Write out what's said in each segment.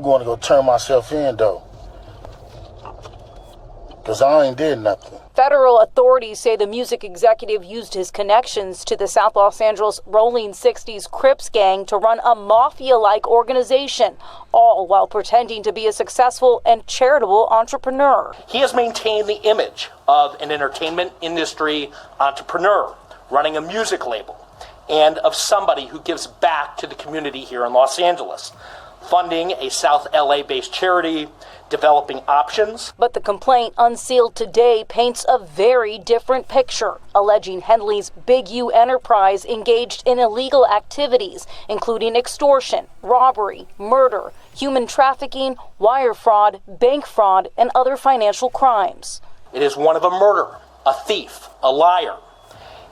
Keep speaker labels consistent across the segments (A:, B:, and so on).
A: I'm going to go turn myself in, though. Because I ain't did nothing.
B: Federal authorities say the music executive used his connections to the South Los Angeles Rolling 60s Crips gang to run a mafia-like organization, all while pretending to be a successful and charitable entrepreneur.
C: He has maintained the image of an entertainment industry entrepreneur running a music label and of somebody who gives back to the community here in Los Angeles, funding a South LA-based charity, developing options.
B: But the complaint unsealed today paints a very different picture, alleging Henley's Big U enterprise engaged in illegal activities, including extortion, robbery, murder, human trafficking, wire fraud, bank fraud, and other financial crimes.
C: It is one of a murderer, a thief, a liar,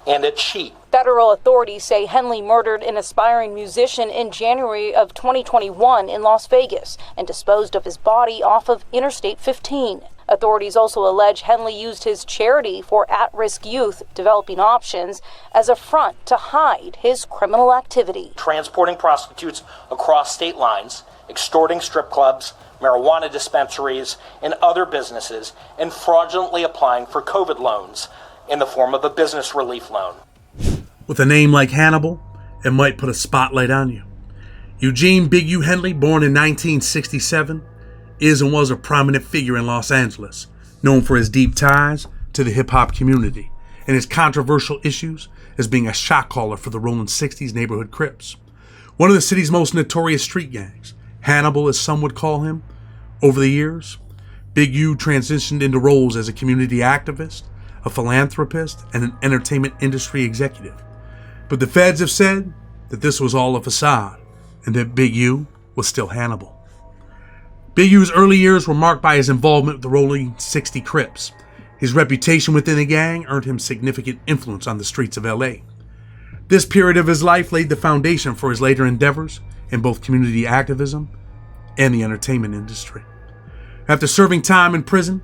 C: and a cheat.
B: Federal authorities say Henley murdered an aspiring musician in January of 2021 in Las Vegas and disposed of his body off of Interstate 15. Authorities also allege Henley used his charity for at-risk youth, developing options, as a front to hide his criminal activity.
C: Transporting prostitutes across state lines, extorting strip clubs, marijuana dispensaries, and other businesses, and fraudulently applying for COVID loans in the form of a business relief loan.
D: With a name like Hannibal, it might put a spotlight on you. Eugene Big U Henley, born in 1967, is and was a prominent figure in Los Angeles, known for his deep ties to the hip-hop community and his controversial issues as being a shot caller for the Rolling 60s neighborhood Crips. One of the city's most notorious street gangs, Hannibal as some would call him. Over the years, Big U transitioned into roles as a community activist, a philanthropist, and an entertainment industry executive. But the feds have said that this was all a facade and that Big U was still Hannibal. Big U's early years were marked by his involvement with the Rolling 60 Crips. His reputation within the gang earned him significant influence on the streets of LA. This period of his life laid the foundation for his later endeavors in both community activism and the entertainment industry. After serving time in prison,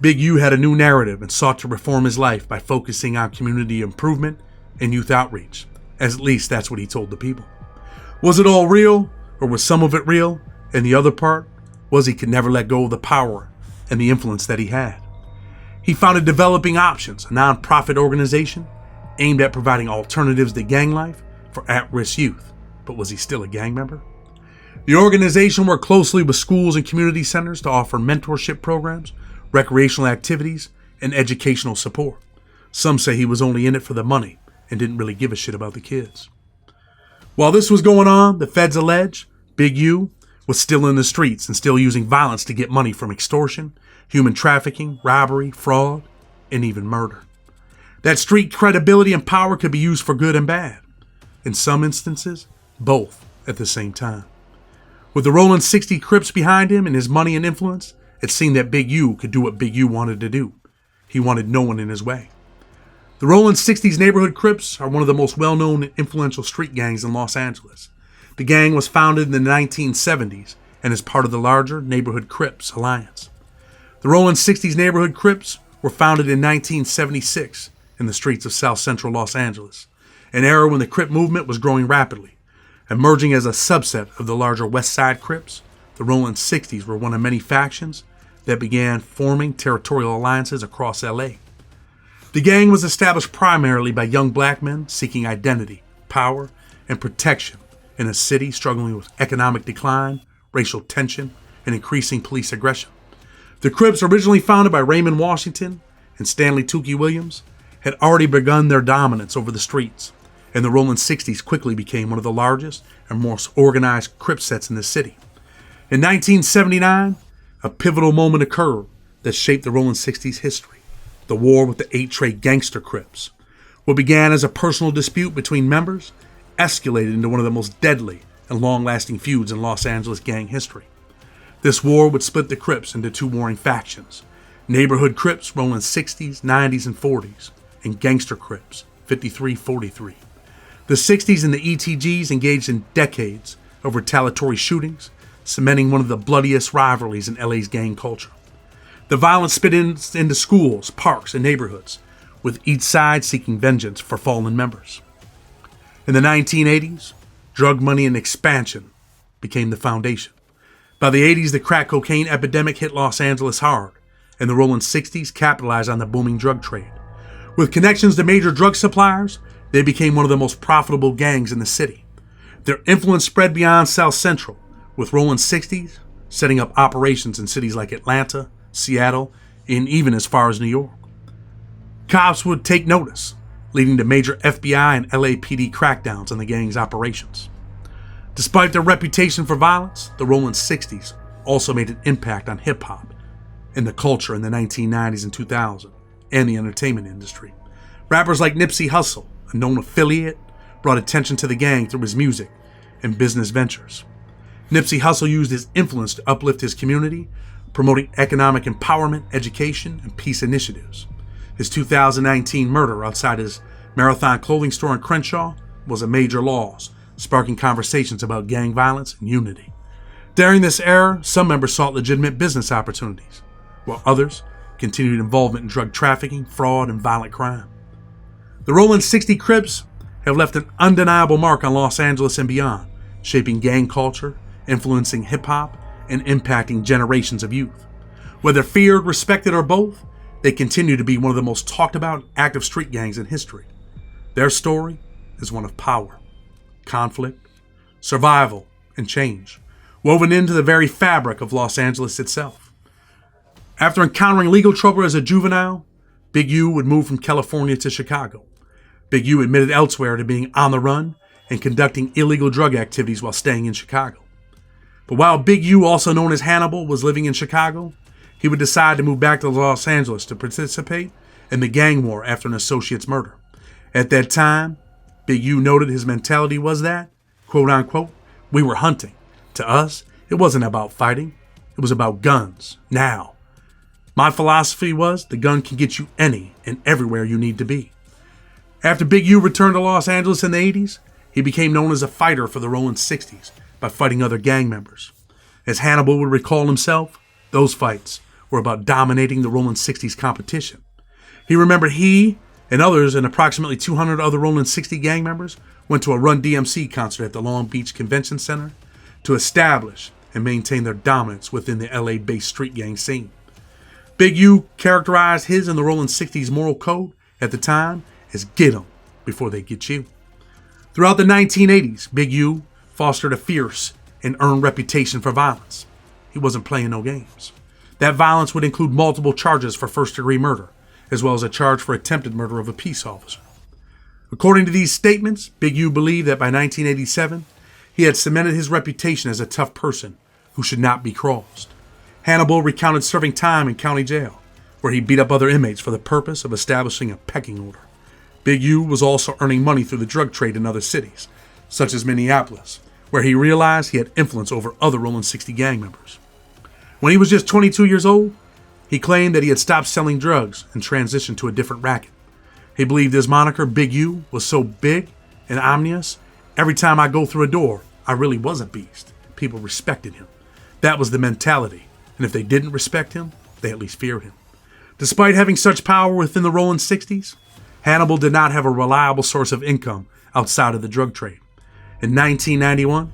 D: Big U had a new narrative and sought to reform his life by focusing on community improvement and youth outreach. At least that's what he told the people. Was it all real, or was some of it real, and the other part was he could never let go of the power and the influence that he had? He founded Developing Options, a nonprofit organization aimed at providing alternatives to gang life for at-risk youth. But was he still a gang member? The organization worked closely with schools and community centers to offer mentorship programs, recreational activities, and educational support. Some say he was only in it for the money and didn't really give a shit about the kids. While this was going on, the feds allege Big U was still in the streets and still using violence to get money from extortion, human trafficking, robbery, fraud, and even murder. That street credibility and power could be used for good and bad. In some instances, both at the same time. With the Rolling 60 Crips behind him and his money and influence, it seemed that Big U could do what Big U wanted to do. He wanted no one in his way. The Rolling 60s neighborhood Crips are one of the most well-known and influential street gangs in Los Angeles. The gang was founded in the 1970s and is part of the larger Neighborhood Crips Alliance. The Rolling 60s neighborhood Crips were founded in 1976 in the streets of South Central Los Angeles, an era when the Crip movement was growing rapidly. Emerging as a subset of the larger West Side Crips, the Rolling 60s were one of many factions that began forming territorial alliances across LA. The gang was established primarily by young black men seeking identity, power, and protection in a city struggling with economic decline, racial tension, and increasing police aggression. The Crips, originally founded by Raymond Washington and Stanley Tookie Williams, had already begun their dominance over the streets, and the Rolling 60s quickly became one of the largest and most organized Crip sets in the city. In 1979, a pivotal moment occurred that shaped the Rolling 60s history: the war with the 8-Tray Gangster Crips. What began as a personal dispute between members escalated into one of the most deadly and long-lasting feuds in Los Angeles gang history. This war would split the Crips into two warring factions: Neighborhood Crips, Rolling 60s, 90s, and 40s, and Gangster Crips, 53-43. The 60s and the ETGs engaged in decades of retaliatory shootings, cementing one of the bloodiest rivalries in LA's gang culture. The violence spit into schools, parks, and neighborhoods, with each side seeking vengeance for fallen members. In the 1980s, drug money and expansion became the foundation. By the 80s, the crack cocaine epidemic hit Los Angeles hard, and the rolling 60s capitalized on the booming drug trade. With connections to major drug suppliers, they became one of the most profitable gangs in the city. Their influence spread beyond South Central, with rolling 60s setting up operations in cities like Atlanta, Seattle, and even as far as New York. Cops would take notice, leading to major FBI and LAPD crackdowns on the gang's operations. Despite their reputation for violence, the rolling 60s also made an impact on hip-hop and the culture in the 1990s and 2000s, and the entertainment industry. Rappers like Nipsey Hussle, a known affiliate, brought attention to the gang through his music and business ventures. Nipsey Hussle used his influence to uplift his community, promoting economic empowerment, education, and peace initiatives. His 2019 murder outside his Marathon clothing store in Crenshaw was a major loss, sparking conversations about gang violence and unity. During this era, some members sought legitimate business opportunities, while others continued involvement in drug trafficking, fraud, and violent crime. The Rolling 60 Crips have left an undeniable mark on Los Angeles and beyond, shaping gang culture, influencing hip-hop, and impacting generations of youth. Whether feared, respected, or both, they continue to be one of the most talked about active street gangs in history. Their story is one of power, conflict, survival, and change, woven into the very fabric of Los Angeles itself. After encountering legal trouble as a juvenile, Big U would move from California to Chicago. Big U admitted elsewhere to being on the run and conducting illegal drug activities while staying in Chicago. But while Big U, also known as Hannibal, was living in Chicago, he would decide to move back to Los Angeles to participate in the gang war after an associate's murder. At that time, Big U noted his mentality was that, quote unquote, we were hunting. To us, it wasn't about fighting. It was about guns. Now, my philosophy was the gun can get you any and everywhere you need to be. After Big U returned to Los Angeles in the 80s, he became known as a fighter for the Rolling 60s by fighting other gang members. As Hannibal would recall himself, those fights were about dominating the Rolling 60s competition. He remembered he and others and approximately 200 other Rolling 60 gang members went to a Run DMC concert at the Long Beach Convention Center to establish and maintain their dominance within the LA-based street gang scene. Big U characterized his and the Rolling 60s moral code at the time as get 'em before they get you. Throughout the 1980s, Big U fostered a fierce and earned reputation for violence. He wasn't playing no games. That violence would include multiple charges for first-degree murder, as well as a charge for attempted murder of a peace officer. According to these statements, Big U believed that by 1987, he had cemented his reputation as a tough person who should not be crossed. Hannibal recounted serving time in county jail, where he beat up other inmates for the purpose of establishing a pecking order. Big U was also earning money through the drug trade in other cities, such as Minneapolis, where he realized he had influence over other Rolling 60 gang members. When he was just 22 years old, he claimed that he had stopped selling drugs and transitioned to a different racket. He believed his moniker, Big U, was so big and ominous, every time I go through a door, I really was a beast. People respected him. That was the mentality, and if they didn't respect him, they at least feared him. Despite having such power within the Rolling 60s, Hannibal did not have a reliable source of income outside of the drug trade. In 1991,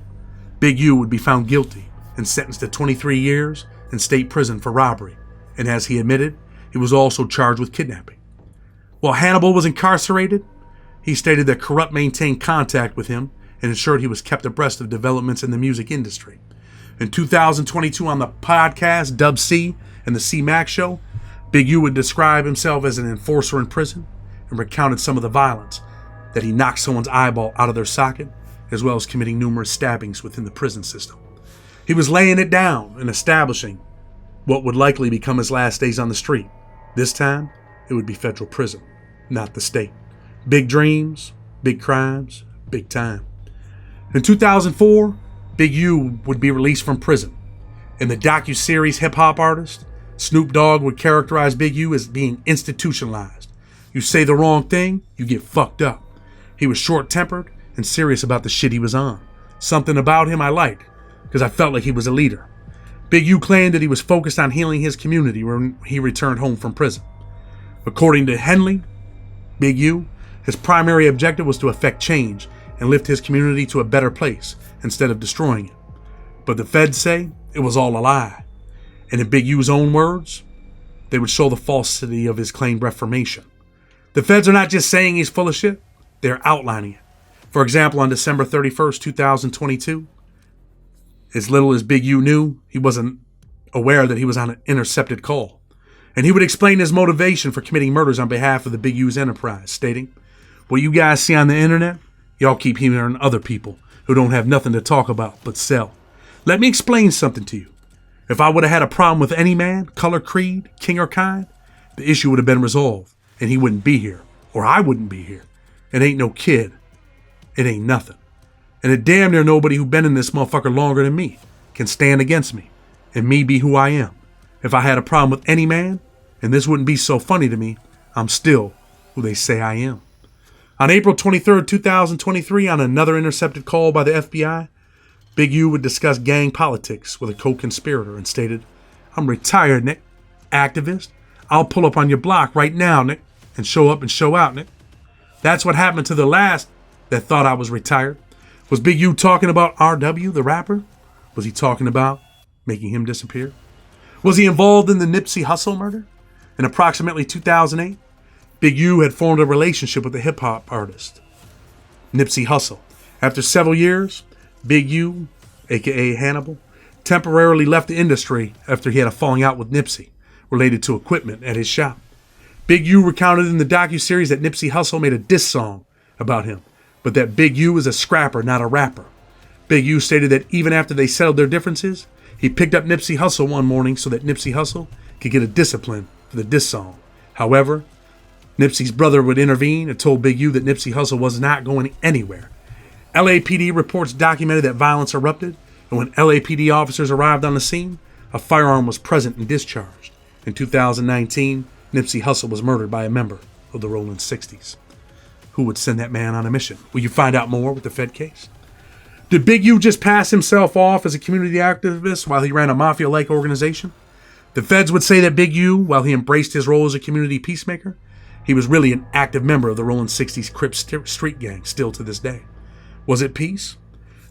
D: Big U would be found guilty and sentenced to 23 years in state prison for robbery, and as he admitted, he was also charged with kidnapping. While Hannibal was incarcerated, he stated that Corrupt maintained contact with him and ensured he was kept abreast of developments in the music industry. In 2022 on the podcast Dub C and the C-Max Show, Big U would describe himself as an enforcer in prison and recounted some of the violence, that he knocked someone's eyeball out of their socket, as well as committing numerous stabbings within the prison system. He was laying it down and establishing what would likely become his last days on the street. This time, it would be federal prison, not the state. Big dreams, big crimes, big time. In 2004, Big U would be released from prison. In the docuseries Hip Hop Artist, Snoop Dogg would characterize Big U as being institutionalized. You say the wrong thing, you get fucked up. He was short-tempered and serious about the shit he was on. Something about him I liked, because I felt like he was a leader. Big U claimed that he was focused on healing his community when he returned home from prison. According to Henley, Big U, his primary objective was to effect change and lift his community to a better place instead of destroying it. But the feds say it was all a lie. And in Big U's own words, they would show the falsity of his claimed reformation. The feds are not just saying he's full of shit, they're outlining it. For example, on December 31st, 2022, as little as Big U knew, he wasn't aware that he was on an intercepted call. And he would explain his motivation for committing murders on behalf of the Big U's enterprise, stating, "What you guys see on the internet, y'all keep hearing other people who don't have nothing to talk about but sell. Let me explain something to you. If I would have had a problem with any man, color, creed, king or kind, the issue would have been resolved, and he wouldn't be here, or I wouldn't be here. It ain't no kid. It ain't nothing. And it damn near nobody who been in this motherfucker longer than me can stand against me, and me be who I am. If I had a problem with any man, and this wouldn't be so funny to me, I'm still who they say I am." On April 23rd, 2023, on another intercepted call by the FBI, Big U would discuss gang politics with a co-conspirator and stated, "I'm retired, Nick. Activist. I'll pull up on your block right now, Nick, and show up and show out, Nick." That's what happened to the last that thought I was retired. Was Big U talking about RW, the rapper? Was he talking about making him disappear? Was he involved in the Nipsey Hussle murder? In approximately 2008, Big U had formed a relationship with the hip-hop artist Nipsey Hussle. After several years, Big U, aka Hannibal, temporarily left the industry after he had a falling out with Nipsey related to equipment at his shop. Big U recounted in the docuseries that Nipsey Hussle made a diss song about him, but that Big U is a scrapper, not a rapper. Big U stated that even after they settled their differences, he picked up Nipsey Hussle one morning so that Nipsey Hussle could get a discipline for the diss song. However, Nipsey's brother would intervene and told Big U that Nipsey Hussle was not going anywhere. LAPD reports documented that violence erupted, and when LAPD officers arrived on the scene, a firearm was present and discharged. In 2019, Nipsey Hussle was murdered by a member of the Rolling 60s. Who would send that man on a mission? Will you find out more with the Fed case? Did Big U just pass himself off as a community activist while he ran a mafia-like organization? The feds would say that Big U, while he embraced his role as a community peacemaker, he was really an active member of the Rolling 60s Crip street gang still to this day. Was it peace?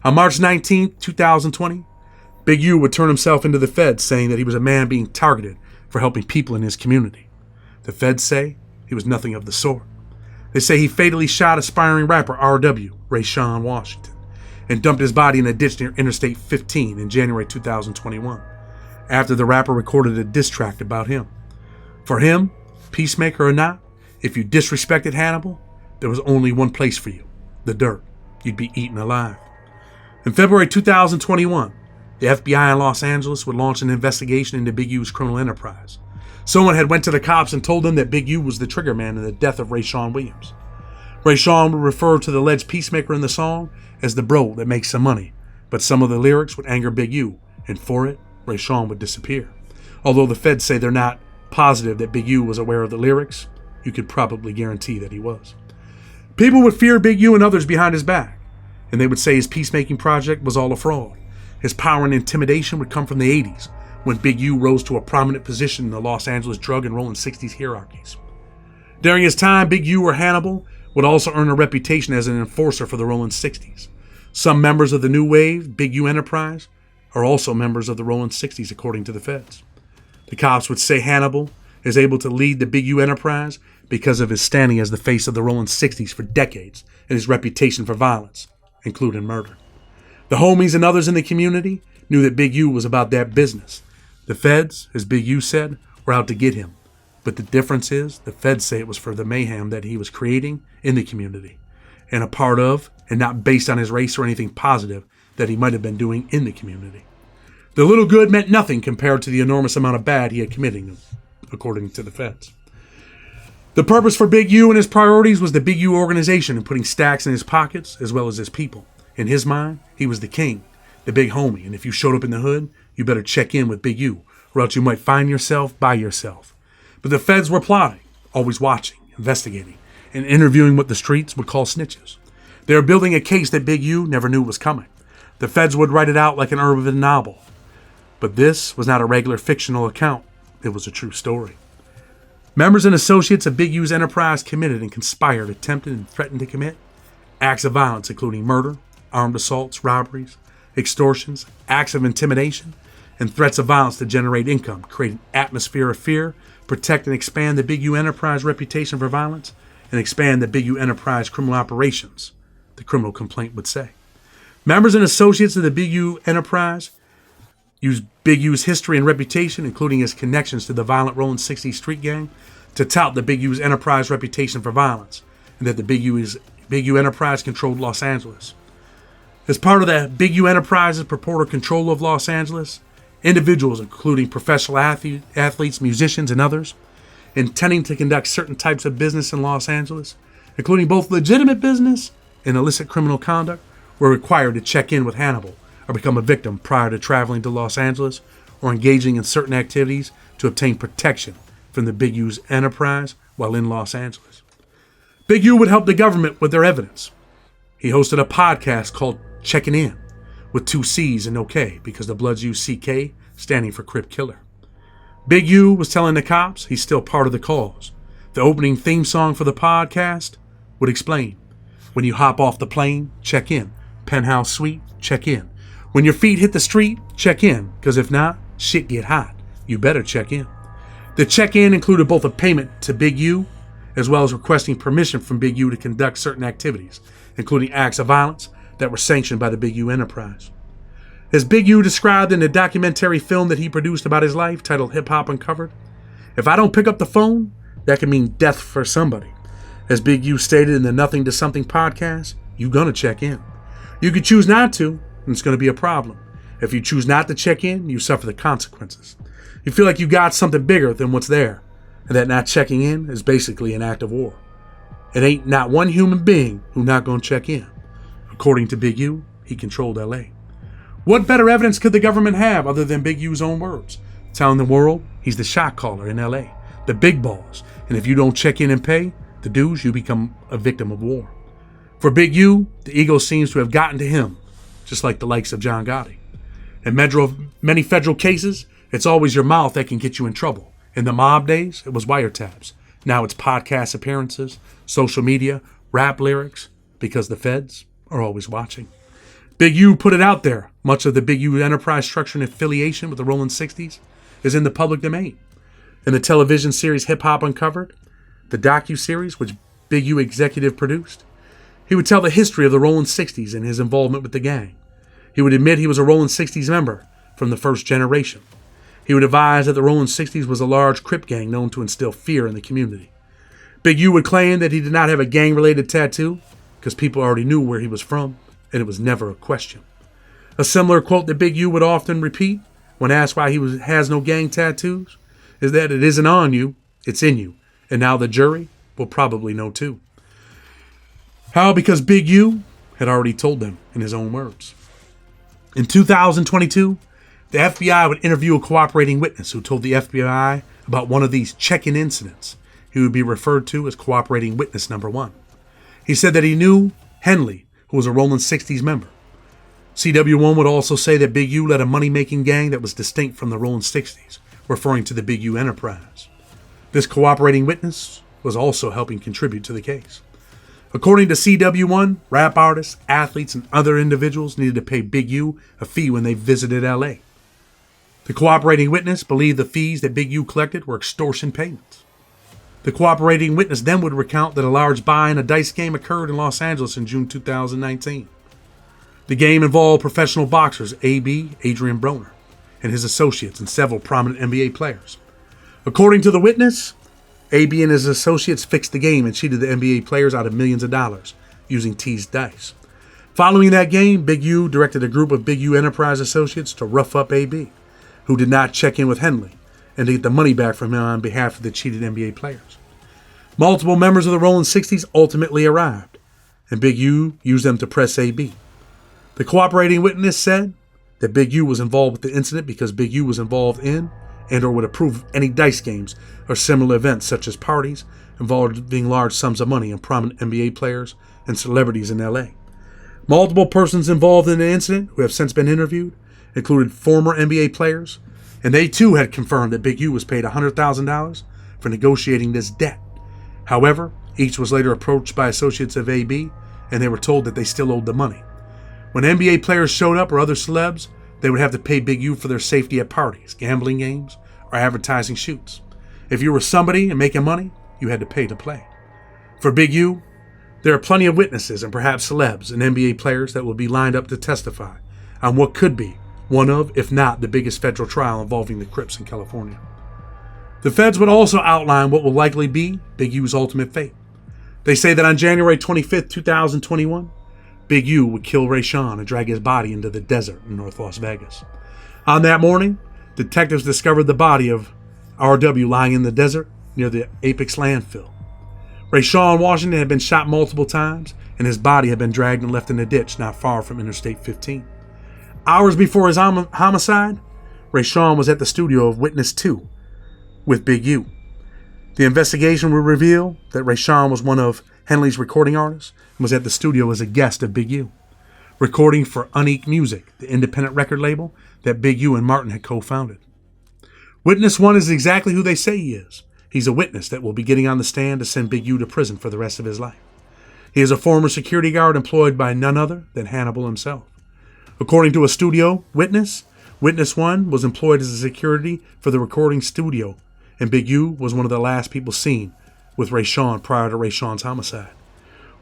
D: On March 19, 2020, Big U would turn himself into the feds, saying that he was a man being targeted for helping people in his community. The feds say he was nothing of the sort. They say he fatally shot aspiring rapper RW, Rayshawn Washington, and dumped his body in a ditch near Interstate 15 in January 2021, after the rapper recorded a diss track about him. For him, peacemaker or not, if you disrespected Hannibal, there was only one place for you, the dirt. You'd be eaten alive. In February 2021, the FBI in Los Angeles would launch an investigation into Big U's criminal enterprise. Someone had went to the cops and told them that Big U was the trigger man in the death of Rayshawn Williams. Rayshawn would refer to the alleged peacemaker in the song as the bro that makes some money, but some of the lyrics would anger Big U, and for it, Rayshawn would disappear. Although the feds say they're not positive that Big U was aware of the lyrics, you could probably guarantee that he was. People would fear Big U and others behind his back, and they would say his peacemaking project was all a fraud. His power and intimidation would come from the 80s, when Big U rose to a prominent position in the Los Angeles drug and Rolling 60s hierarchies. During his time, Big U or Hannibal would also earn a reputation as an enforcer for the Rolling 60s. Some members of the new wave, Big U Enterprise, are also members of the Rolling 60s, according to the feds. The cops would say Hannibal is able to lead the Big U Enterprise because of his standing as the face of the Rolling 60s for decades and his reputation for violence, including murder. The homies and others in the community knew that Big U was about that business. The feds, as Big U said, were out to get him. But the difference is, the feds say it was for the mayhem that he was creating in the community, and a part of, and not based on his race or anything positive that he might have been doing in the community. The little good meant nothing compared to the enormous amount of bad he had committed, according to the feds. The purpose for Big U and his priorities was the Big U organization and putting stacks in his pockets as well as his people. In his mind, he was the king, the big homie, and if you showed up in the hood, you better check in with Big U, or else you might find yourself by yourself. But the feds were plotting, always watching, investigating, and interviewing what the streets would call snitches. They were building a case that Big U never knew was coming. The feds would write it out like an urban novel. But this was not a regular fictional account. It was a true story. Members and associates of Big U's enterprise committed and conspired, attempted, and threatened to commit acts of violence, including murder, armed assaults, robberies, extortions, acts of intimidation, and threats of violence to generate income, create an atmosphere of fear, protect and expand the Big U enterprise reputation for violence, and expand the Big U enterprise criminal operations, the criminal complaint would say. Members and associates of the Big U enterprise use Big U's history and reputation, including his connections to the violent Rolling 60s street gang, to tout the Big U's enterprise reputation for violence, and that the Big U enterprise controlled Los Angeles. As part of the Big U enterprise's purported control of Los Angeles, individuals, including professional athletes, musicians, and others, intending to conduct certain types of business in Los Angeles, including both legitimate business and illicit criminal conduct, were required to check in with Hannibal or become a victim prior to traveling to Los Angeles or engaging in certain activities to obtain protection from the Big U's enterprise while in Los Angeles. Big U would help the government with their evidence. He hosted a podcast called Checking In, with 2 C's and no K, because the Bloods use CK, standing for Crip Killer. Big U was telling the cops he's still part of the cause. The opening theme song for the podcast would explain, when you hop off the plane, check in. Penthouse suite, check in. When your feet hit the street, check in, because if not, shit get hot. You better check in. The check-in included both a payment to Big U, as well as requesting permission from Big U to conduct certain activities, including acts of violence that were sanctioned by the Big U enterprise. As Big U described in the documentary film that he produced about his life, titled Hip Hop Uncovered, if I don't pick up the phone, that can mean death for somebody. As Big U stated in the Nothing to Something podcast, you're gonna check in. You could choose not to, and it's gonna be a problem. If you choose not to check in, you suffer the consequences. You feel like you got something bigger than what's there, and that not checking in is basically an act of war. It ain't not one human being who not gonna check in. According to Big U, he controlled LA. What better evidence could the government have other than Big U's own words? Telling the world he's the shot caller in LA, the big balls, and if you don't check in and pay the dues, you become a victim of war. For Big U, the ego seems to have gotten to him, just like the likes of John Gotti. In many federal cases, it's always your mouth that can get you in trouble. In the mob days, it was wiretaps. Now it's podcast appearances, social media, rap lyrics, because the feds are always watching. Big U put it out there. Much of the Big U enterprise structure and affiliation with the Rolling 60s is in the public domain. In the television series Hip Hop Uncovered, the docu-series which Big U executive produced, he would tell the history of the Rolling 60s and his involvement with the gang. He would admit he was a Rolling 60s member from the first generation. He would advise that the Rolling 60s was a large Crip gang known to instill fear in the community. Big U would claim that he did not have a gang-related tattoo because people already knew where he was from, and it was never a question. A similar quote that Big U would often repeat when asked why he has no gang tattoos is that it isn't on you, it's in you, and now the jury will probably know too. How? Because Big U had already told them in his own words. In 2022, the FBI would interview a cooperating witness who told the FBI about one of these check-in incidents. He would be referred to as cooperating witness number 1. He said that he knew Henley, who was a Rolling 60s member. CW1 would also say that Big U led a money-making gang that was distinct from the Rolling 60s, referring to the Big U enterprise. This cooperating witness was also helping contribute to the case. According to CW1, rap artists, athletes, and other individuals needed to pay Big U a fee when they visited LA. The cooperating witness believed the fees that Big U collected were extortion payments. The cooperating witness then would recount that a large buy in a dice game occurred in Los Angeles in June 2019. The game involved professional boxers A.B. Adrian Broner and his associates and several prominent NBA players. According to the witness, A.B. and his associates fixed the game and cheated the NBA players out of millions of dollars using teased dice. Following that game, Big U directed a group of Big U Enterprise associates to rough up A.B., who did not check in with Henley, and to get the money back from him on behalf of the cheated NBA players. Multiple members of the Rolling 60s ultimately arrived, and Big U used them to press A.B. The cooperating witness said that Big U was involved with the incident because Big U was involved in and or would approve of any dice games or similar events such as parties involving large sums of money and prominent NBA players and celebrities in LA. Multiple persons involved in the incident who have since been interviewed included former NBA players, and they too had confirmed that Big U was paid $100,000 for negotiating this debt. However, each was later approached by associates of AB, and they were told that they still owed the money. When NBA players showed up or other celebs, they would have to pay Big U for their safety at parties, gambling games, or advertising shoots. If you were somebody and making money, you had to pay to play. For Big U, there are plenty of witnesses and perhaps celebs and NBA players that will be lined up to testify on what could be one of, if not the biggest federal trial involving the Crips in California. The feds would also outline what will likely be Big U's ultimate fate. They say that on January 25th, 2021, Big U would kill Rayshawn and drag his body into the desert in North Las Vegas. On that morning, detectives discovered the body of RW lying in the desert near the Apex landfill. Rayshawn Washington had been shot multiple times, and his body had been dragged and left in a ditch not far from Interstate 15. Hours before his homicide, Rayshawn was at the studio of Witness 2 with Big U. The investigation would reveal that Rayshawn was one of Henley's recording artists and was at the studio as a guest of Big U, recording for Unique Music, the independent record label that Big U and Martin had co-founded. Witness 1 is exactly who they say he is. He's a witness that will be getting on the stand to send Big U to prison for the rest of his life. He is a former security guard employed by none other than Hannibal himself. According to a studio witness, Witness 1 was employed as a security for the recording studio, and Big U was one of the last people seen with Rayshawn prior to Rayshawn's homicide.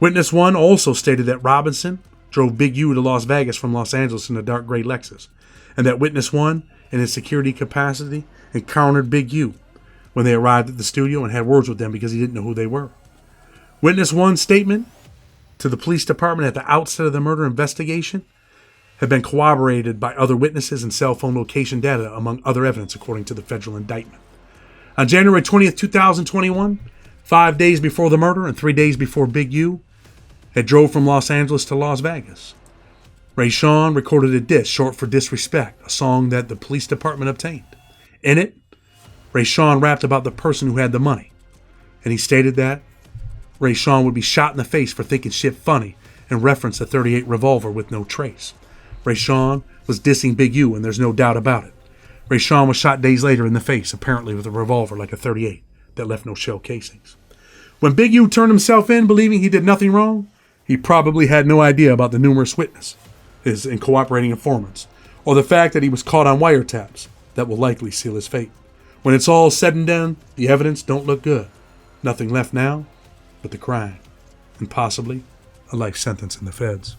D: Witness 1 also stated that Robinson drove Big U to Las Vegas from Los Angeles in a dark gray Lexus, and that Witness 1, in his security capacity, encountered Big U when they arrived at the studio and had words with them because he didn't know who they were. Witness 1's statement to the police department at the outset of the murder investigation had been corroborated by other witnesses and cell phone location data, among other evidence, according to the federal indictment. On January 20th, 2021, 5 days before the murder and 3 days before Big U had drove from Los Angeles to Las Vegas, Rayshawn recorded a diss, short for Disrespect, a song that the police department obtained. In it, Rayshawn rapped about the person who had the money, and he stated that Rayshawn would be shot in the face for thinking shit funny and referenced a .38 revolver with no trace. Rayshawn was dissing Big U, and there's no doubt about it. Rayshawn was shot days later in the face, apparently with a revolver like a .38 that left no shell casings. When Big U turned himself in, believing he did nothing wrong, he probably had no idea about the numerous witnesses and cooperating informants, or the fact that he was caught on wiretaps that will likely seal his fate. When it's all said and done, the evidence don't look good. Nothing left now but the crime, and possibly a life sentence in the feds.